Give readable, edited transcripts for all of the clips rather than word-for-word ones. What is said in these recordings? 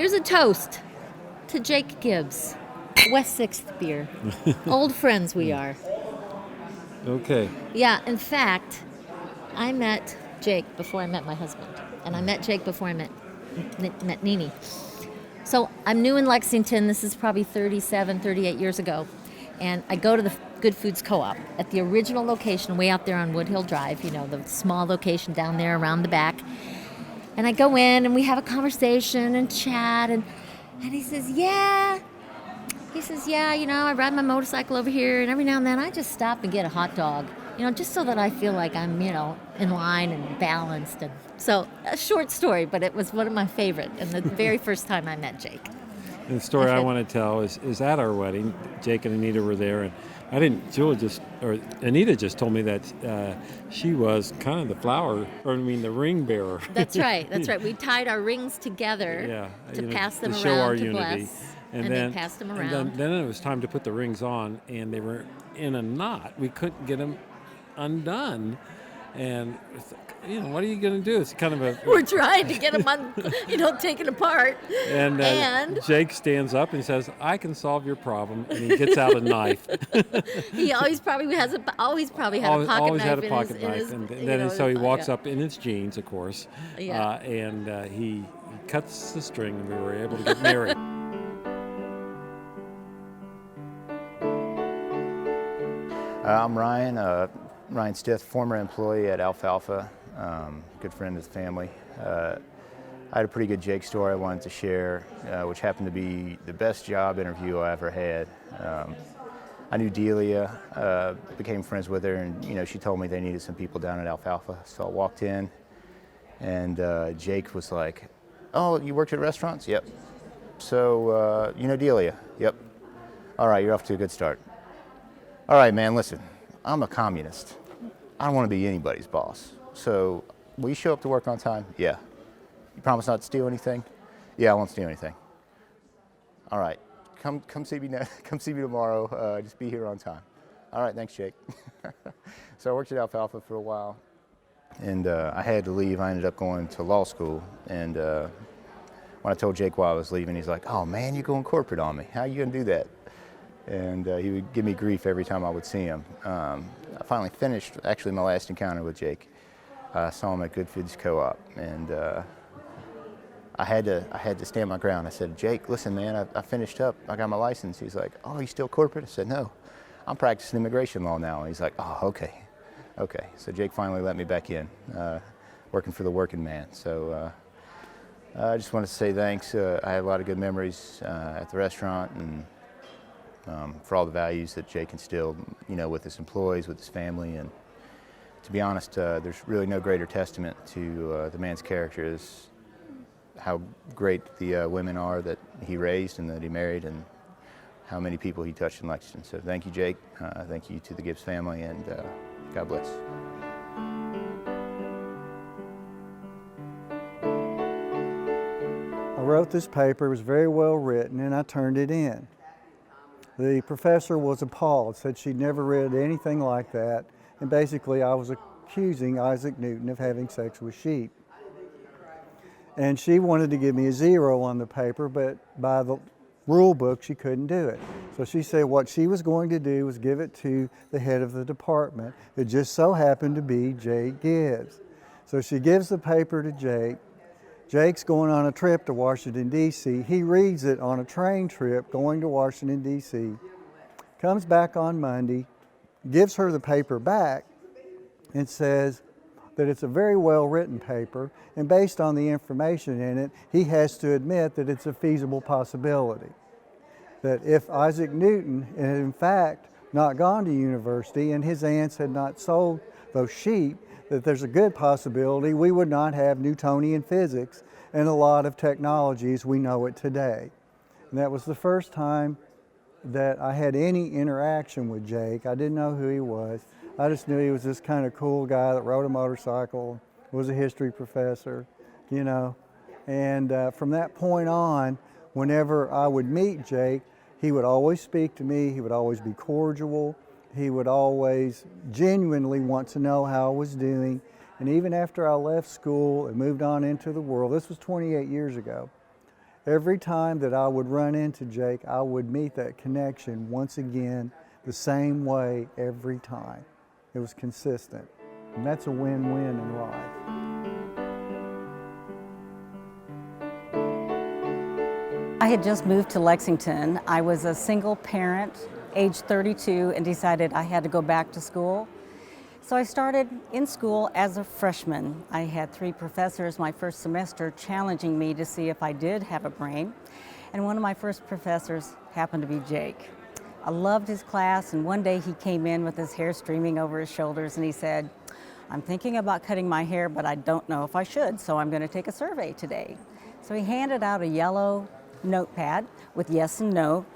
Here's a toast to Jake Gibbs, West 6th beer. Old friends we are. Okay. Yeah, in fact, I met Jake before I met my husband. And I met Jake before I met Nene. So I'm new in Lexington. This is probably 37, 38 years ago. And I go to the Good Foods Co-op at the original location way out there on Wood Hill Drive, the small location down there around the back. And I go in and we have a conversation and chat. And he says, yeah, I ride my motorcycle over here, and every now and then I just stop and get a hot dog, just so that I feel like I'm, in line and balanced. And so, a short story, but it was one of my favorite, and the very first time I met Jake. And the story I want to tell is at our wedding, Jake and Anita were there, and Anita just told me that she was kind of the ring bearer. That's right. We tied our rings together to pass them to around show our to unity. bless. And then passed them around. And then it was time to put the rings on, and they were in a knot. We couldn't get them undone. And, what are you going to do? It's kind of a... We're trying to get them taken apart. And Jake stands up and says, I can solve your problem. And he gets out a knife. He always probably had a pocket knife. And then so he walks up in his jeans, of course. Yeah. And he cuts the string, and we were able to get married. I'm Ryan Stith, former employee at Alfalfa, good friend of the family. I had a pretty good Jake story I wanted to share, which happened to be the best job interview I ever had. I knew Delia, became friends with her, and she told me they needed some people down at Alfalfa. So I walked in, and Jake was like, "Oh, you worked at restaurants?" "Yep." "So, you know Delia?" "Yep." "All right, you're off to a good start." "All right, man, listen, I'm a communist. I don't want to be anybody's boss. So, will you show up to work on time?" "Yeah." "You promise not to steal anything?" "Yeah, I won't steal anything." "All right, come see me tomorrow. Just be here on time." "All right, thanks, Jake." So I worked at Alfalfa for a while, and I had to leave. I ended up going to law school, and when I told Jake why I was leaving, he's like, "Oh man, you're going corporate on me. How are you going to do that?" And he would give me grief every time I would see him. I finally finished, actually, my last encounter with Jake. I saw him at Good Foods Co-op, and I had to stand my ground. I said, "Jake, listen, man, I finished up. I got my license." He's like, "Oh, you still corporate?" I said, "No, I'm practicing immigration law now." And he's like, "Oh, okay." So Jake finally let me back in, working for the working man. So I just wanted to say thanks. I had a lot of good memories at the restaurant, and for all the values that Jake instilled, with his employees, with his family. And to be honest, there's really no greater testament to the man's character as how great the women are that he raised and that he married, and how many people he touched in Lexington. So thank you, Jake. Thank you to the Gibbs family, and God bless. I wrote this paper. It was very well written, and I turned it in. The professor was appalled, said she'd never read anything like that, and basically I was accusing Isaac Newton of having sex with sheep. And she wanted to give me a 0 on the paper, but by the rule book she couldn't do it. So she said what she was going to do was give it to the head of the department. It just so happened to be Jake Gibbs. So she gives the paper to Jake. Jake's going on a trip to Washington, D.C. He reads it on a train trip going to Washington, D.C., comes back on Monday, gives her the paper back, and says that it's a very well-written paper, and based on the information in it, he has to admit that it's a feasible possibility. That if Isaac Newton had in fact not gone to university and his aunts had not sold those sheep, that there's a good possibility we would not have Newtonian physics and a lot of technology as we know it today. And that was the first time that I had any interaction with Jake. I didn't know who he was. I just knew he was this kind of cool guy that rode a motorcycle, was a history professor, And from that point on, whenever I would meet Jake, he would always speak to me, he would always be cordial, he would always genuinely want to know how I was doing. And even after I left school and moved on into the world, this was 28 years ago, Every time that I would run into Jake, I would meet that connection once again the same way every time. It was consistent, and that's a win-win in life. I had just moved to Lexington. I was a single parent, age 32, and decided I had to go back to school. So I started in school as a freshman. I had 3 professors my first semester challenging me to see if I did have a brain. And one of my first professors happened to be Jake. I loved his class, and one day he came in with his hair streaming over his shoulders and he said, "I'm thinking about cutting my hair, but I don't know if I should, so I'm going to take a survey today." So he handed out a yellow notepad with yes and no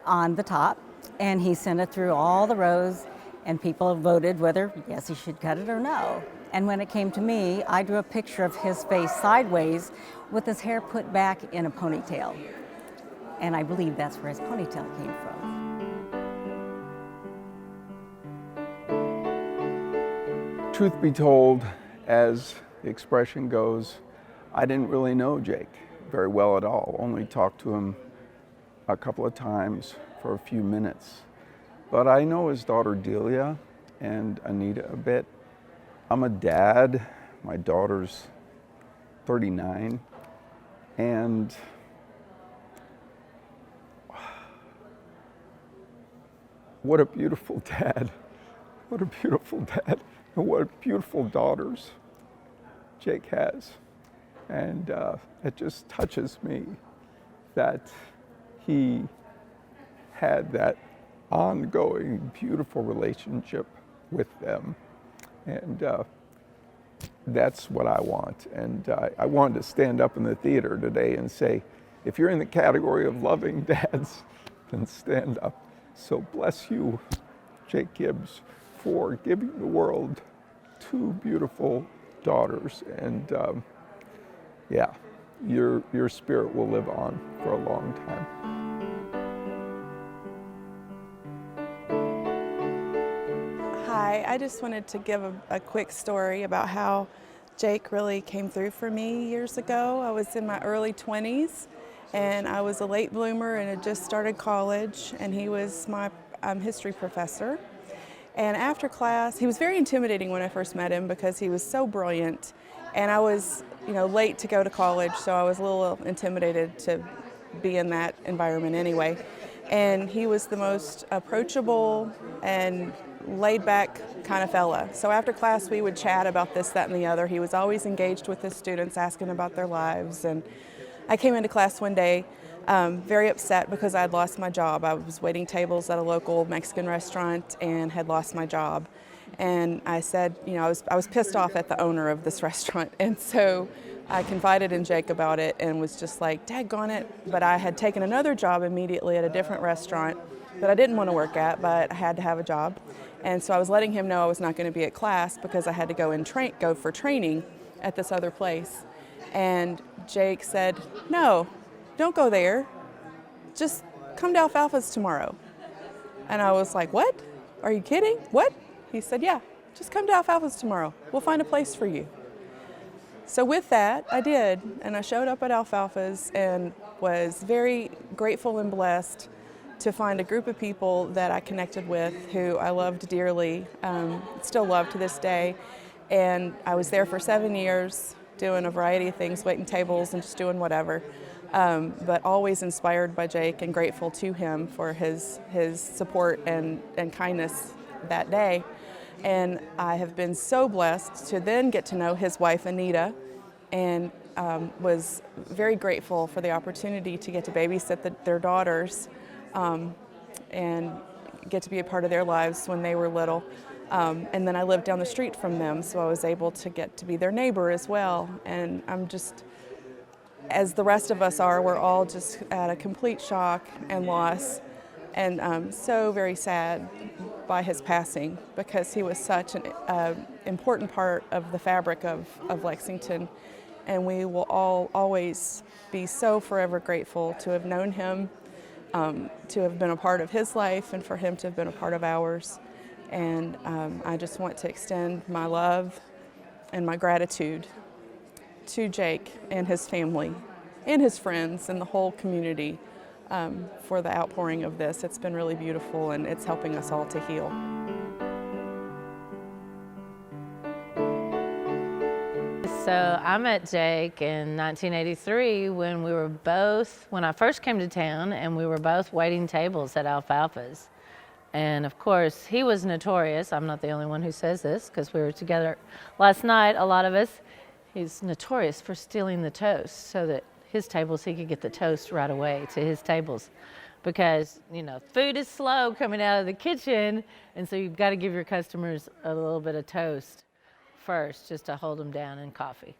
on the top, and he sent it through all the rows, and people voted whether yes he should cut it or no. And when it came to me, I drew a picture of his face sideways with his hair put back in a ponytail. And I believe that's where his ponytail came from. Truth be told, as the expression goes, I didn't really know Jake very well at all. Only talked to him a couple of times for a few minutes. But I know his daughter Delia and Anita a bit. I'm a dad. My daughter's 39. And what a beautiful dad. What a beautiful dad. And what beautiful daughters Jake has. And it just touches me that he had that ongoing, beautiful relationship with them. And that's what I want. And I wanted to stand up in the theater today and say, if you're in the category of loving dads, then stand up. So bless you, Jake Gibbs, for giving the world 2 beautiful daughters. And yeah, your spirit will live on for a long time. Hi, I just wanted to give a quick story about how Jake really came through for me years ago. I was in my early 20s and I was a late bloomer and had just started college, and he was my history professor. And after class, he was very intimidating when I first met him because he was so brilliant, and I was late to go to college, so I was a little intimidated to be in that environment anyway. And he was the most approachable and laid back kind of fella. So after class we would chat about this, that, and the other. He was always engaged with his students, asking about their lives. And I came into class one day very upset because I had lost my job. I was waiting tables at a local Mexican restaurant and had lost my job. And I said, I was pissed off at the owner of this restaurant. And so I confided in Jake about it and was just like, daggone it. But I had taken another job immediately at a different restaurant that I didn't want to work at, but I had to have a job. And so I was letting him know I was not going to be at class because I had to go for training at this other place. And Jake said, "No, don't go there. Just come to Alfalfa's tomorrow." And I was like, "What? Are you kidding? What?" He said, "Yeah, just come to Alfalfa's tomorrow. We'll find a place for you." So with that, I did. And I showed up at Alfalfa's and was very grateful and blessed to find a group of people that I connected with who I loved dearly, still love to this day. And I was there for 7 years doing a variety of things, waiting tables and just doing whatever. But always inspired by Jake and grateful to him for his support and kindness that day. And I have been so blessed to then get to know his wife, Anita, and was very grateful for the opportunity to get to babysit their daughters and get to be a part of their lives when they were little. And then I lived down the street from them, so I was able to get to be their neighbor as well. And I'm just, as the rest of us are, we're all just at a complete shock and loss, and so very sad by his passing, because he was such an important part of the fabric of Lexington. And we will all always be so forever grateful to have known him, to have been a part of his life, and for him to have been a part of ours. And I just want to extend my love and my gratitude to Jake and his family and his friends and the whole community for the outpouring of this. It's been really beautiful, and it's helping us all to heal. So I met Jake in 1983 when I first came to town, and we were both waiting tables at Alfalfa's. And of course, he was notorious. I'm not the only one who says this, because we were together last night, a lot of us. He's notorious for stealing the toast so that his tables, he could get the toast right away to his tables. Because, food is slow coming out of the kitchen, and so you've got to give your customers a little bit of toast first, just to hold them down, and coffee.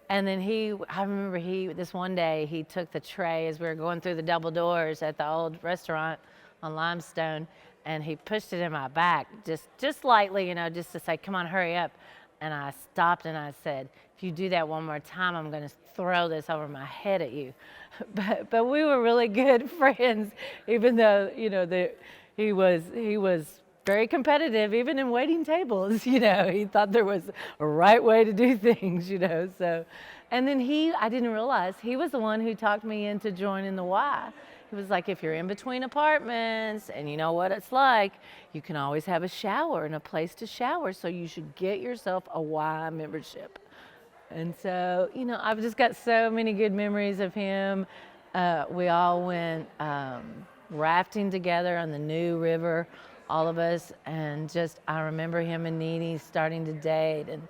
And then I remember this one day, he took the tray as we were going through the double doors at the old restaurant on Limestone, and he pushed it in my back, just lightly, just to say, come on, hurry up. And I stopped and I said, if you do that one more time, I'm going to throw this over my head at you. But we were really good friends, even though, he was very competitive, even in waiting tables. He thought there was a right way to do things, so. And then I didn't realize he was the one who talked me into joining the Y. He was like, if you're in between apartments and you know what it's like, you can always have a shower and a place to shower, so you should get yourself a Y membership. And so, I've just got so many good memories of him. We all went rafting together on the New River, all of us, and I remember him and Nene starting to date, and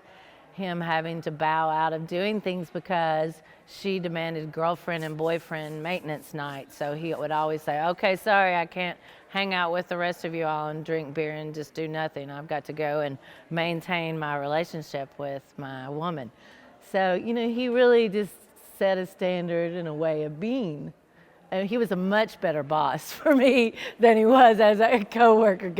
him having to bow out of doing things because she demanded girlfriend and boyfriend maintenance night. So he would always say, okay, sorry, I can't hang out with the rest of you all and drink beer and just do nothing. I've got to go and maintain my relationship with my woman. So, he really just set a standard and a way of being. And he was a much better boss for me than he was as a coworker.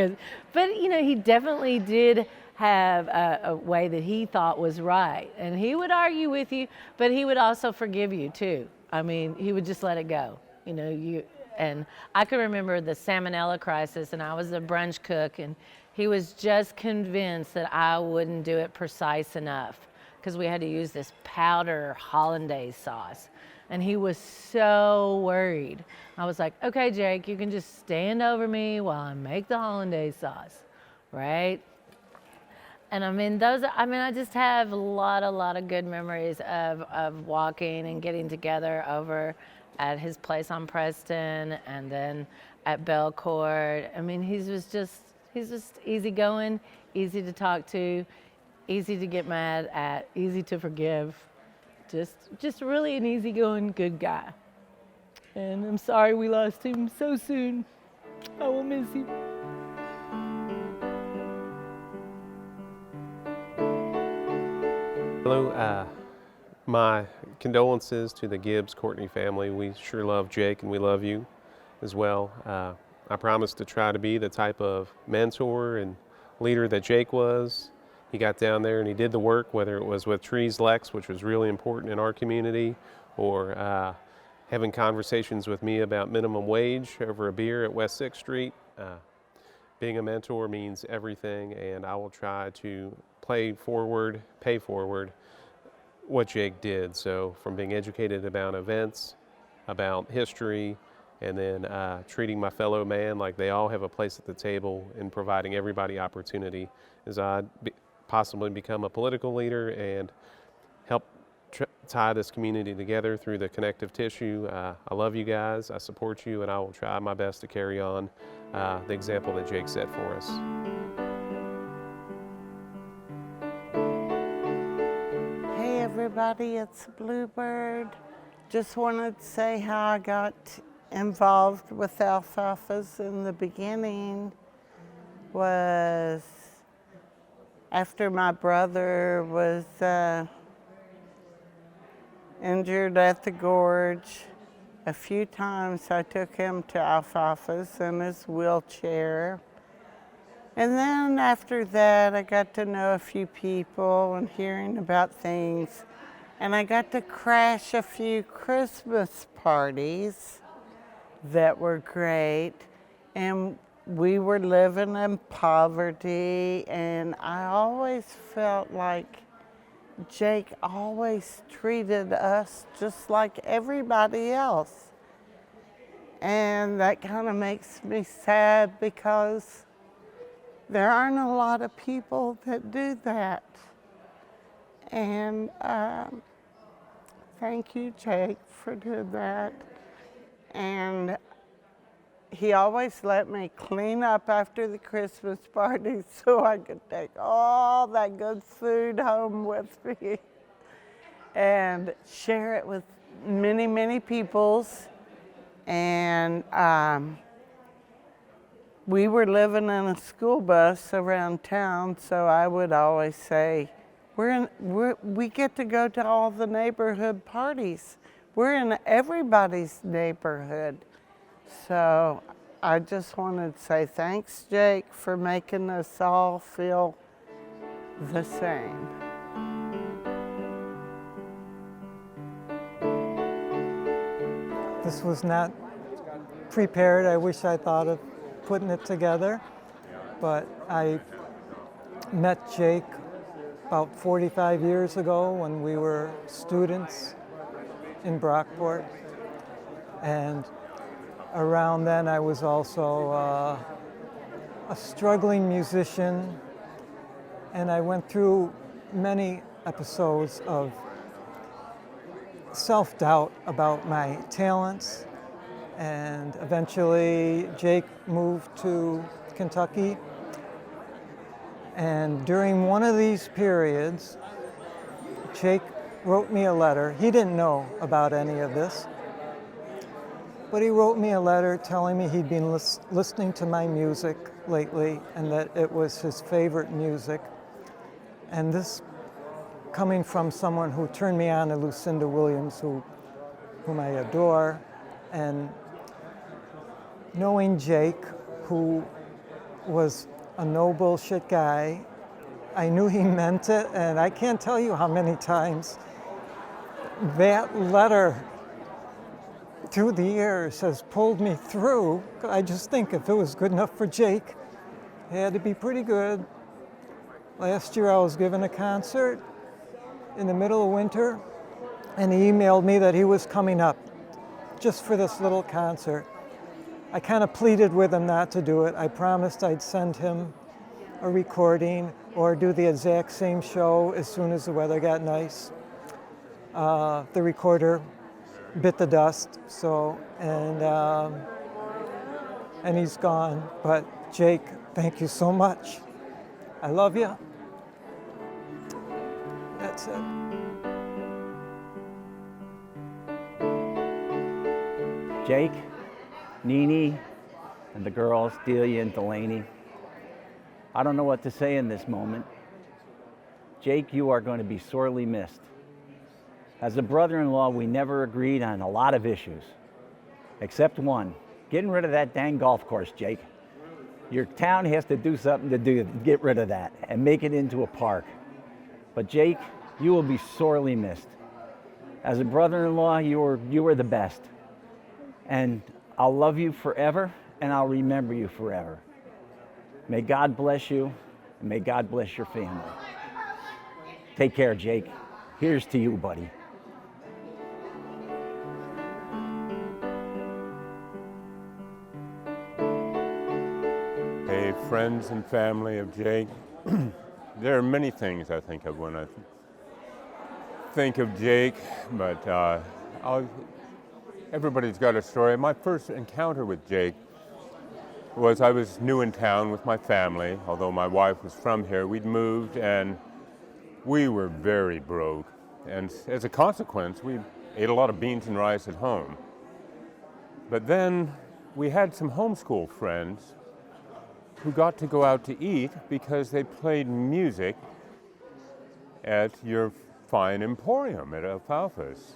But he definitely did have a way that he thought was right. And he would argue with you, but he would also forgive you too. I mean, he would just let it go. And I can remember the salmonella crisis, and I was a brunch cook, and he was just convinced that I wouldn't do it precise enough because we had to use this powder hollandaise sauce. And he was so worried. I was like, okay, Jake, you can just stand over me while I make the hollandaise sauce, right? And I just have a lot of good memories of walking and getting together over at his place on Preston and then at Belcourt. He's just easygoing, easy to talk to, easy to get mad at, easy to forgive. Just really an easygoing, good guy. And I'm sorry we lost him so soon. I will miss him. Hello, my condolences to the Gibbs Courtney family. We sure love Jake, and we love you as well. I promise to try to be the type of mentor and leader that Jake was. He got down there and he did the work, whether it was with Trees Lex, which was really important in our community, or having conversations with me about minimum wage over a beer at West 6th Street. Being a mentor means everything, and I will try to pay forward what Jake did. So from being educated about events, about history, and then treating my fellow man like they all have a place at the table and providing everybody opportunity as I possibly become a political leader and help tie this community together through the connective tissue. I love you guys, I support you, and I will try my best to carry on the example that Jake set for us. Hey everybody, it's Bluebird. Just wanted to say how I got involved with Alfalfa's in the beginning was after my brother was injured at the gorge. A few times I took him to Alfalfa's in his wheelchair. And then after that, I got to know a few people and hearing about things. And I got to crash a few Christmas parties that were great. And we were living in poverty, and I always felt like Jake always treated us just like everybody else. And that kind of makes me sad because there aren't a lot of people that do that. And thank you, Jake, for doing that. And he always let me clean up after the Christmas party so I could take all that good food home with me and share it with many, many peoples. And we were living in a school bus around town, so I would always say, we get to go to all the neighborhood parties. We're in everybody's neighborhood. So I just wanted to say thanks, Jake, for making us all feel the same. This was not prepared. I wish I thought of putting it together, but I met Jake about 45 years ago when we were students in Brockport, and around then I was also a struggling musician, and I went through many episodes of self-doubt about my talents, and eventually Jake moved to Kentucky, and during one of these periods Jake wrote me a letter. He didn't know about any of this, but he wrote me a letter telling me he'd been listening to my music lately and that it was his favorite music. And this coming from someone who turned me on to Lucinda Williams, whom I adore, and knowing Jake, who was a no bullshit guy, I knew he meant it, and I can't tell you how many times that letter through the years has pulled me through. I just think if it was good enough for Jake, it had to be pretty good. Last year I was giving a concert in the middle of winter, and he emailed me that he was coming up just for this little concert. I kind of pleaded with him not to do it. I promised I'd send him a recording or do the exact same show as soon as the weather got nice. The recorder bit the dust, and he's gone. But Jake, thank you so much. I love you. That's it. Jake, Nene, and the girls, Delia and Delaney. I don't know what to say in this moment. Jake, you are going to be sorely missed. As a brother-in-law, we never agreed on a lot of issues, except one, getting rid of that dang golf course, Jake. Your town has to do something to get rid of that and make it into a park. But Jake, you will be sorely missed. As a brother-in-law, you were the best. And I'll love you forever, and I'll remember you forever. May God bless you, and may God bless your family. Take care, Jake. Here's to you, buddy. Hey, friends and family of Jake. There are many things I think of when I think of Jake, but everybody's got a story. My first encounter with Jake was I was new in town with my family. Although my wife was from here, we'd moved and we were very broke. And as a consequence, we ate a lot of beans and rice at home. But then we had some homeschool friends who got to go out to eat because they played music at your fine emporium at Alfalfa's.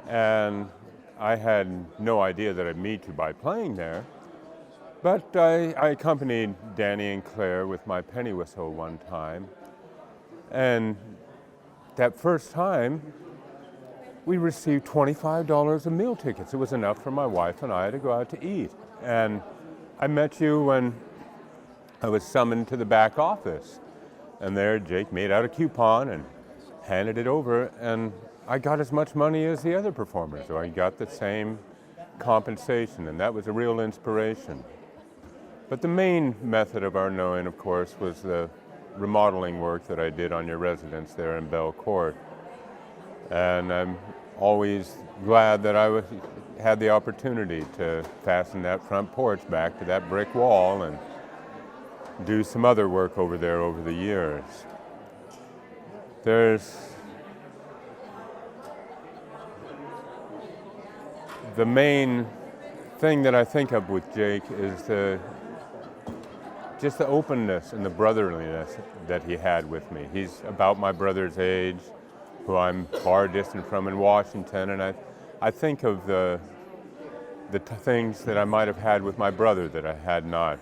And I had no idea that I'd meet you by playing there, but I accompanied Danny and Claire with my penny whistle one time. And that first time, we received $25 of meal tickets. It was enough for my wife and I to go out to eat. And I met you when I was summoned to the back office. And there Jake made out a coupon and handed it over, and I got as much money as the other performers, so I got the same compensation, and that was a real inspiration. But the main method of our knowing, of course, was the remodeling work that I did on your residence there in Belle Court. And I'm always glad that I had the opportunity to fasten that front porch back to that brick wall and do some other work over there over the years. There's the main thing that I think of with Jake is just the openness and the brotherliness that he had with me. He's about my brother's age, who I'm far distant from in Washington, and I think of the things that I might have had with my brother that I had not,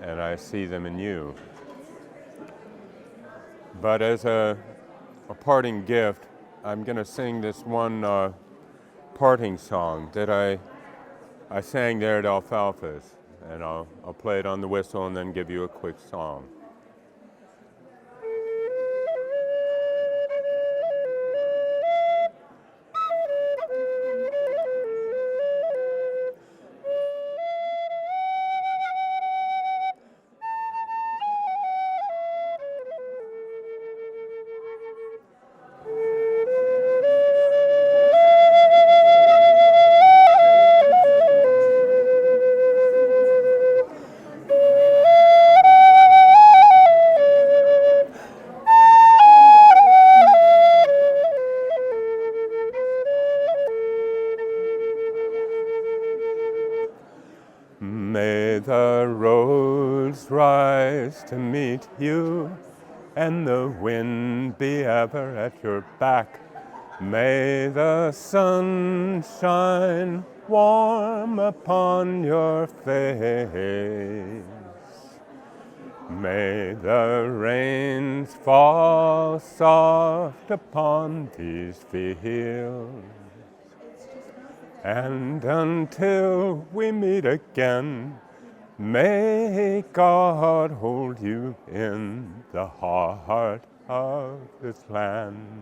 and I see them in you. But as a parting gift, I'm going to sing this one parting song that I sang there at Alfalfa's, and I'll play it on the whistle and then give you a quick song. May the roads rise to meet you, and the wind be ever at your back. May the sun shine warm upon your face. May the rains fall soft upon these fields. And until we meet again, may God hold you in the heart of this land.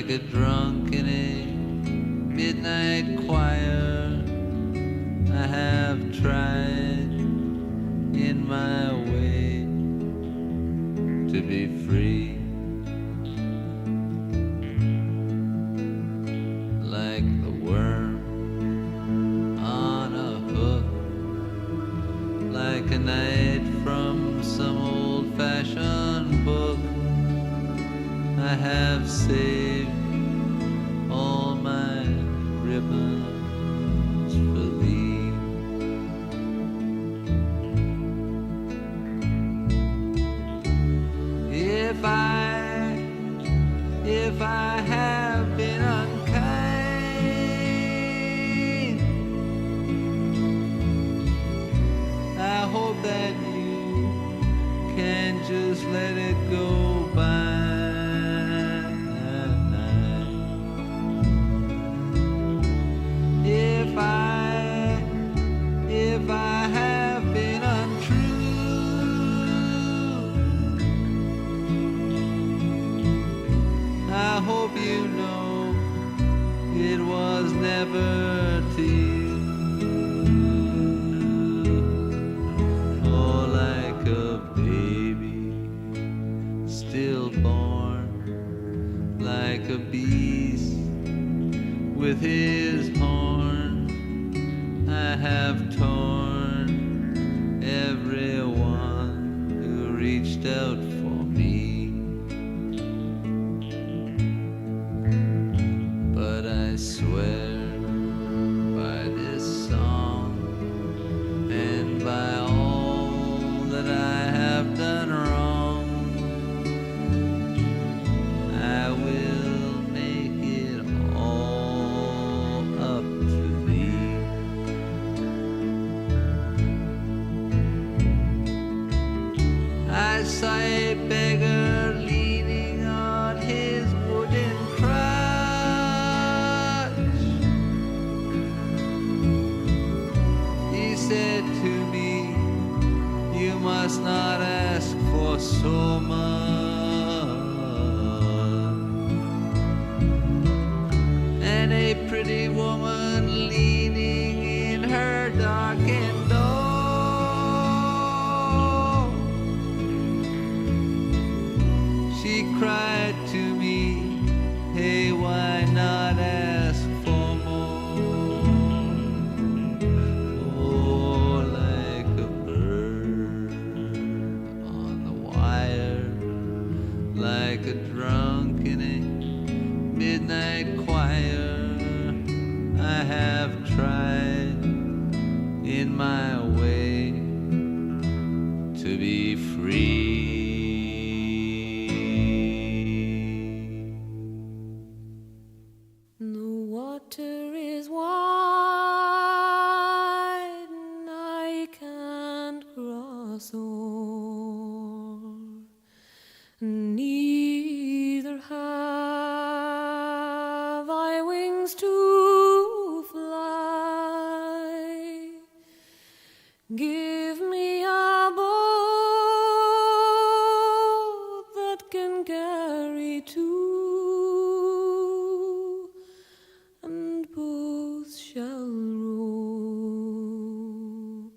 like a drunk in a midnight choir. I have tried in my way to be free, like the worm have saved all my ribbons for thee. If I have been unkind, I hope that you can just let it go by. If I have been untrue, I hope you know it was never to you. Oh, like a baby stillborn, like a beast with his horn, I have torn everyone who reached out for me. But I swear by this song and by all that I have done wrong, I will make it all up to thee. I saw a beggar leaning on his wooden crutch. He said to me, you must not ask for so much. And a pretty woman leaning in her darkened door, she cried to me, hey, why not ask for more? Oh, like a bird on the wire, like a drunk in a midnight choir, I have tried in my way to be free. The water is wide and I can't cross o'er, neither have I wings to fly. Give me a boat that can carry two, and both shall row,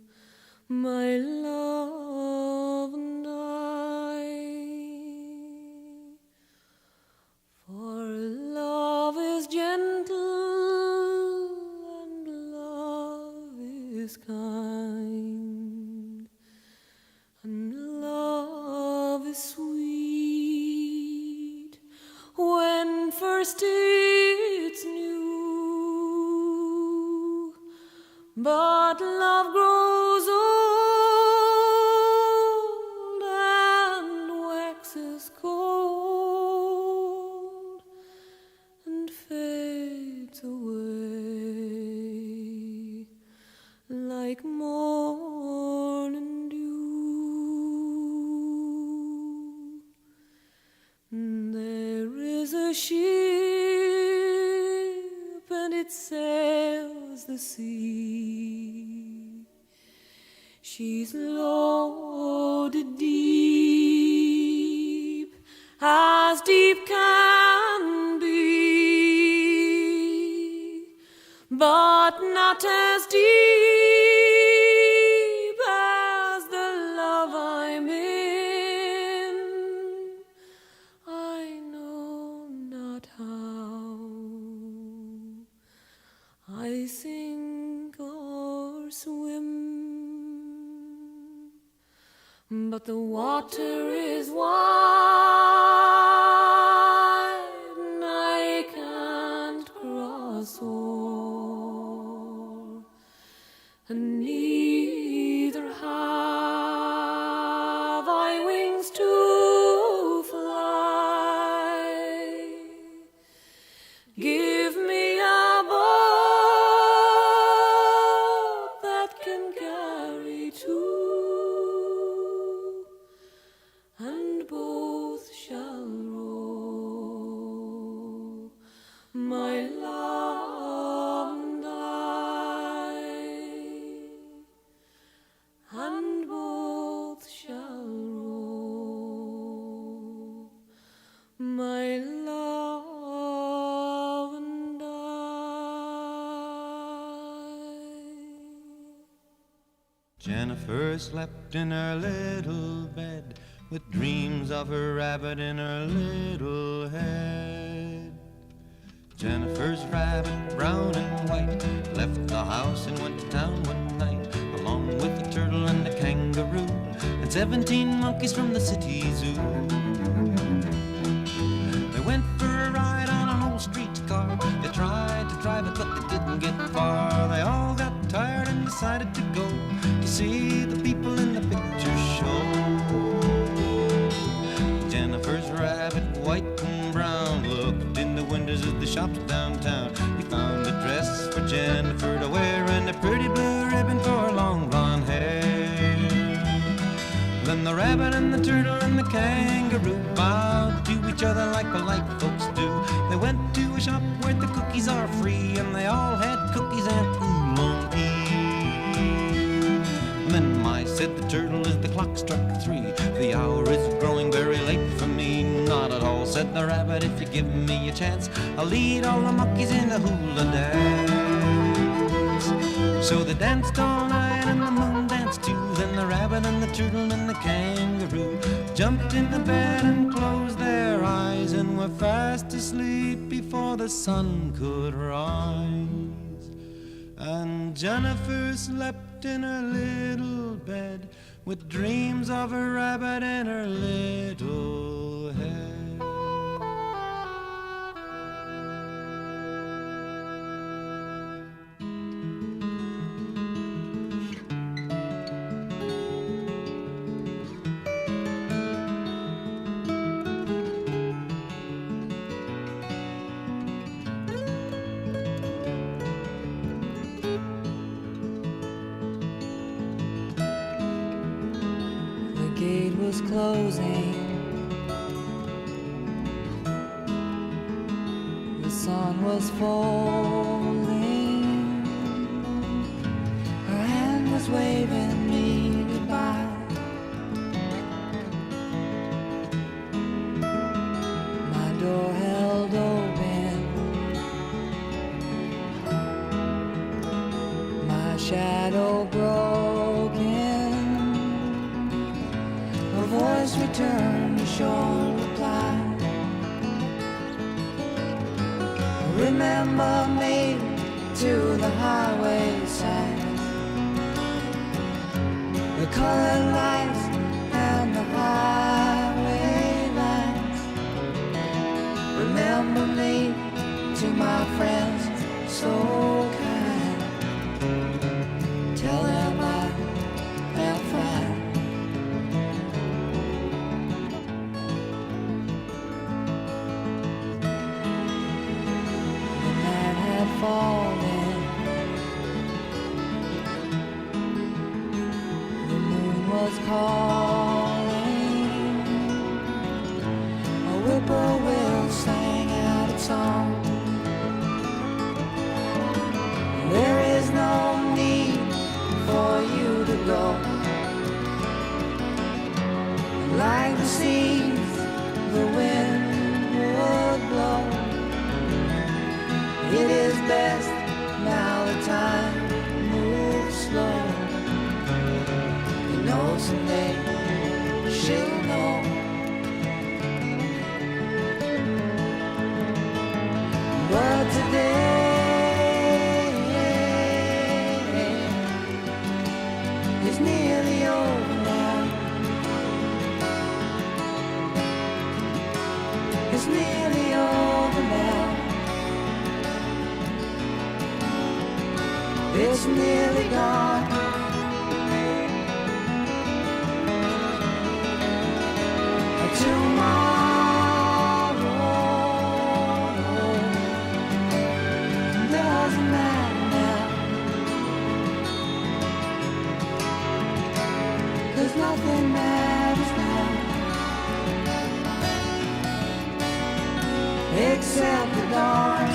my love and I. For love is gentle and love is kind, and love is sweet when first it's new, but love grows old and waxes cold and fades away like morning dew. There is a ship and it sails the sea. She's loaded deep, as deep can be, but not as deep as the love I'm in. I know not how I sink or swim, but the water is wide Jennifer slept in her little bed with dreams of her rabbit in her little head. Jennifer's rabbit, brown and white, left the house and went to town one night, along with the turtle and the kangaroo, and 17 monkeys from the city zoo. They went for a ride on an old streetcar. They tried to drive it, but they didn't get far. They all got tired and decided to go to see the people in the picture show. Jennifer's rabbit, white and brown, looked in the windows of the shops downtown. He found a dress for Jennifer to wear and a pretty blue ribbon for long blonde hair. Then the rabbit and the turtle and the kangaroo bowed to each other like polite folks do. They went to a shop where the cookies are free, and they all had cookies and oolong tea. Then my said the turtle as the clock struck 3, the hour is growing very late for me. Not at all, said the rabbit, if you give me a chance, I'll lead all the monkeys in a hula dance. So they danced all night and the moon danced too. Then the rabbit and the turtle and the kangaroo jumped into bed and closed their eyes, and were fast asleep before the sun could rise. And Jennifer slept in her little bed with dreams of a rabbit in her little head. Gate was closing, the sun was falling, her hand was waving me goodbye. My door held open, my shadow broken. Her voice returned a short reply. Remember me to the highway signs, the colored lights and the highway lines. Remember me to my friends so kind. Tell them I am fine. Falling, the moon was calling, a whippoorwill sang out its song. There is no need for you to go, like the seas the wind would blow. It is best now the time moves slow. You know someday she'll know. But today is nearly over now. It's nearly over now. It's nearly gone. Tomorrow doesn't matter now, 'cause nothing matters now except the dawn.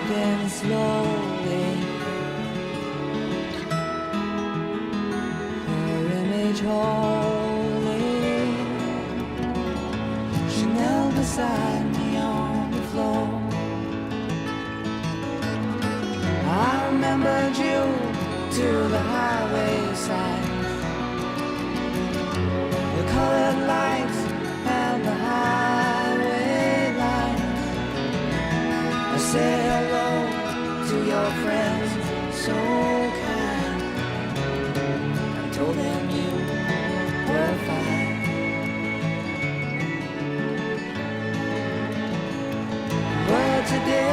then slowly her image holding, she knelt beside me on the floor. I remembered you to the highway side, the colored lights and the highway lights. I said hello to your friends, so kind. I told them you were fine. But today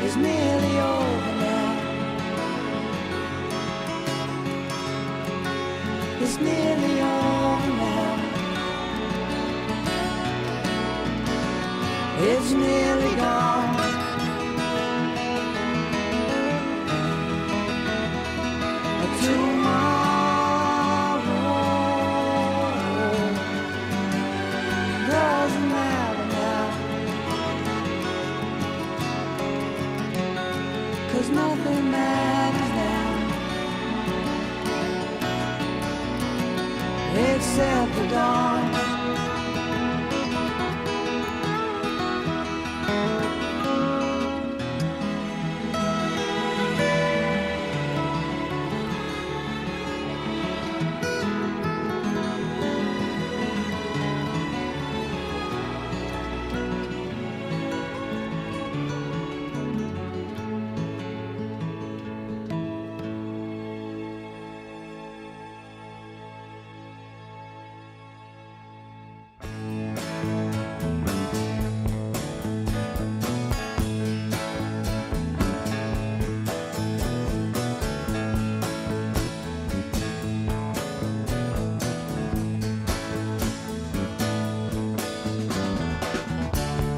is nearly over now. It's nearly over now. It's nearly gone. Tomorrow doesn't matter now, 'cause nothing matters now except the dawn.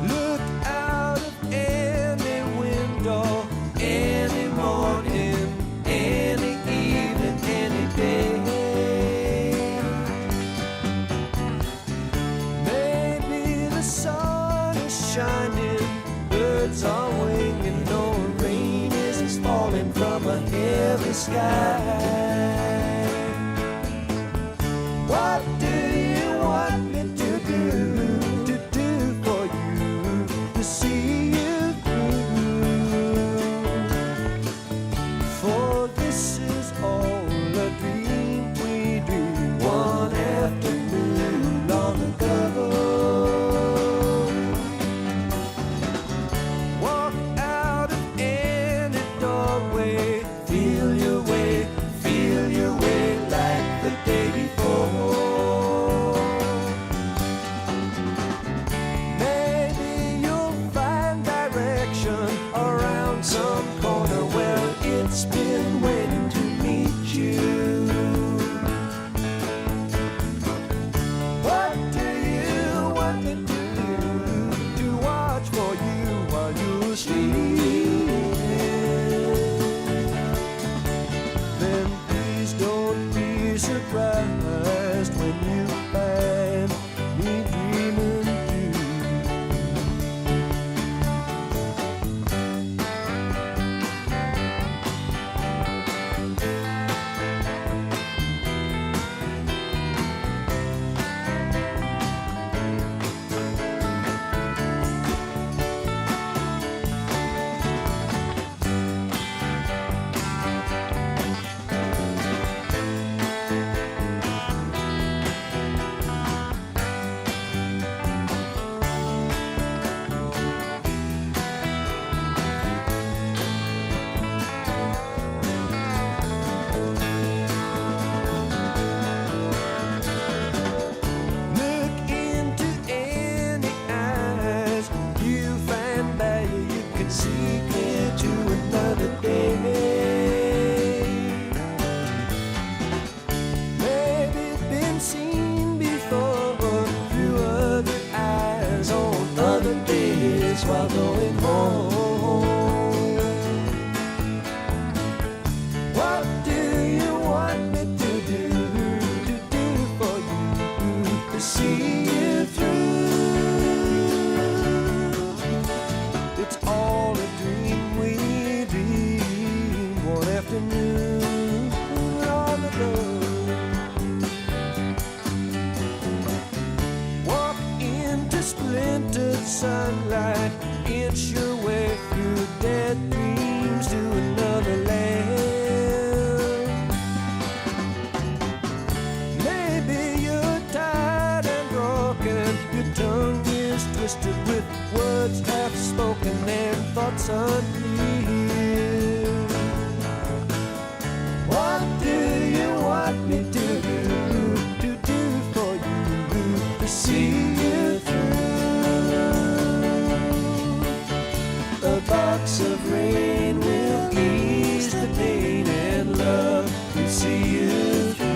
Look out of any window, any morning, any evening, any day. Maybe the sun is shining, birds are winging, no rain is falling from a heavy sky. What do you want me to do for you, to see you through? For this is all a dream we dreamed one afternoon long ago. Walk out of any doorway, feel your way like the day before. Maybe you'll find direction around some corner where it's been waiting to meet you. What do you want me to do? To watch for you while you sleep? Then please don't be surprised when you find me dreaming too. Look into any eyes, you find value you can see clear to another day. Maybe been seen before through other eyes on other days while going home. What do you want me to do for you, to see you through? splintered sunlight inch your way through dead dreams to another land. Maybe you're tired and broken, your tongue is twisted with words half spoken and thoughts unclear. What do you want me to do for you, to see you through? A box of rain will ease the pain, and love will see you through.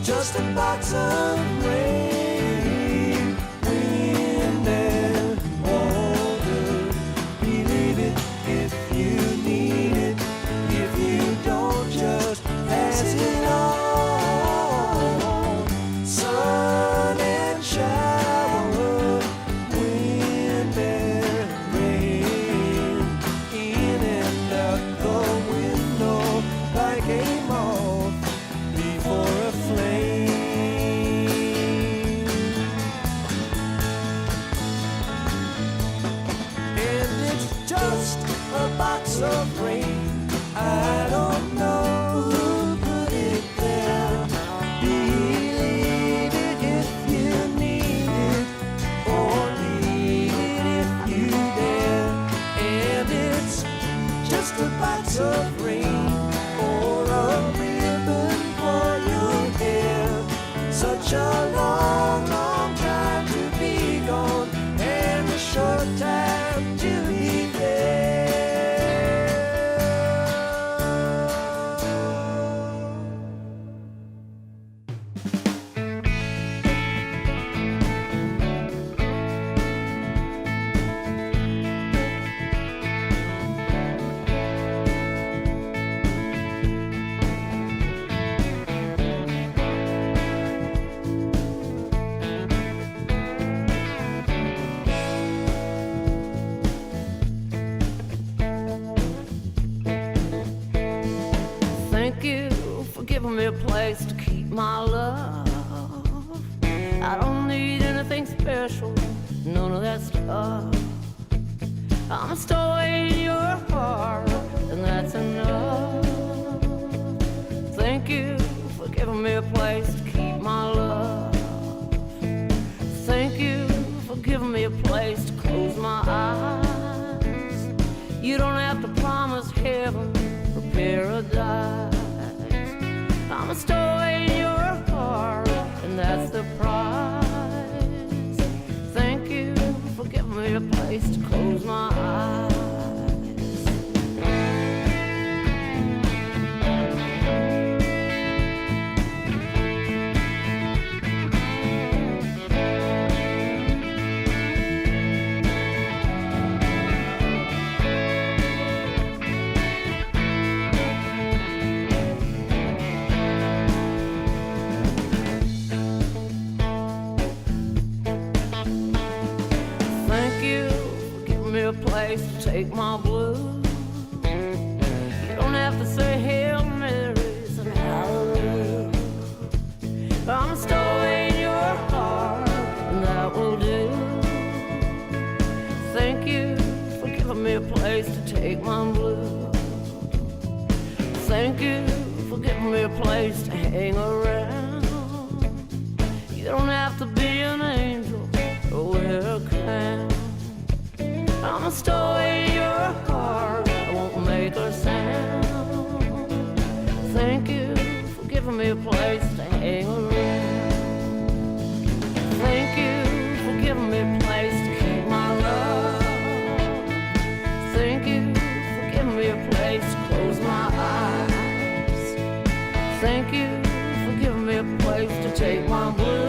Just a box of rain, wind and water. Believe it if you need it. If you don't, just pass it on. Sun and shower, wind and rain, in and out the window like a moth before a flame. And it's just a box of rain. I don't know who put it there. Believe it if you need it, or leave it if you dare. And it's just a box of rain, or a ribbon for your hair. Such a long, long time to be gone, and a short time to be there. Thank you for giving me a place to keep my love. I don't need anything special, none of that stuff. I'm storing your heart, and that's enough. Thank you for giving me a place to keep my love. Thank you for giving me a place to close my eyes. You don't have to promise heaven or paradise. I'm a story in your heart, and that's the prize. Thank you for giving me a place to close my eyes. Place to take my blues. You don't have to say Hail Marys and hallelujah. I'm a story in your heart, and that will do. Thank you for giving me a place to take my blues. Thank you for giving me a place to hang around. You don't have to be an angel or wear a crown. I'm a story in your heart, I won't make a sound. Thank you for giving me a place to hang around. Thank you for giving me a place to keep my love. Thank you for giving me a place to close my eyes. Thank you for giving me a place to take my blues.